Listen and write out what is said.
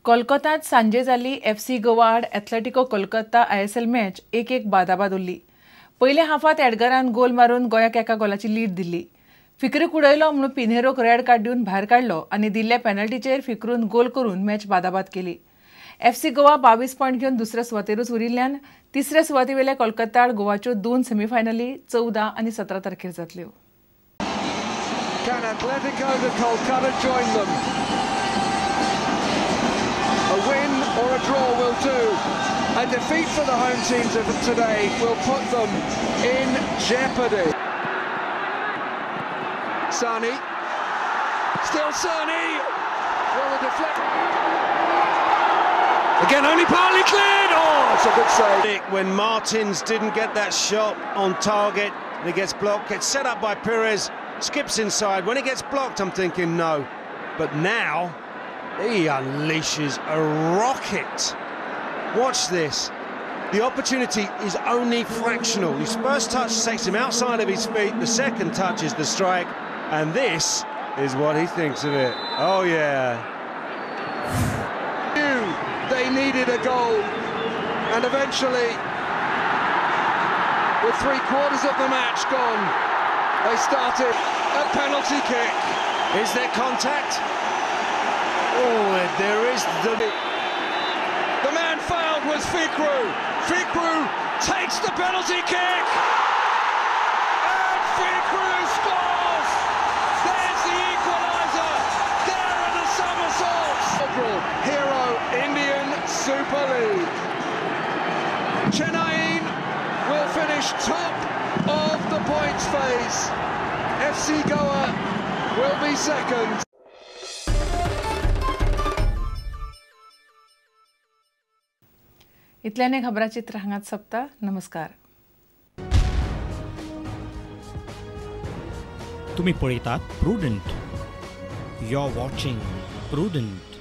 कोलकातात सांजे जाल्ली FC गोवा आड Atletico Kolkata ISL match 1-1 बादाबाद उरली. पयल्या हाफात एडगरान गोल मारून गोंयाक एका गोलाची लीड दिल्ली. फिकरीक उडयलो म्हणून पिन्हेरोक रेड कार्ड दिवन भायर काडलो आनी दिल्ल्या पेनल्टीचेर फिकरून गोल करून मॅच बादाबाद केली. FC गोवा 22 पॉयंट घेवन दुसऱ्या सुवातेरूच उरिल्ल्यान तिसऱ्या सुवातेवेल्या कोलकाता आड गोवाच्यो 2 सेमीफायनली 14 आनी 17 तारखेर जातल्यो. Can Atletico de Kolkata join them? A win or a draw will do. A defeat for the home teams of today will put them in jeopardy. Sani, still Sani. Well, the deflection. Again, only partly cleared. Oh, it's a good save. When Martins didn't get that shot on target, and he gets blocked, gets set up by Perez, skips inside. When it gets blocked, I'm thinking no. But now, he unleashes a rocket. Watch this. The opportunity is only fractional. His first touch takes him outside of his feet. The second touch is the strike. And this is what he thinks of it. Oh, yeah. They needed a goal. And eventually, with 3/4 of the match gone, they started a penalty kick. Is there contact? Oh, there is The man fouled was Fikru. Fikru takes the penalty kick. And Fikru scores. There's the equaliser. There are the somersaults. Hero Indian Super League. Chennai will finish top of the points phase. FC Goa will be second. इतल्याने खबरां चित्र हांगाच सोंपता. नमस्कार. तुम्ही पळयतात Prudent. You are watching prudent.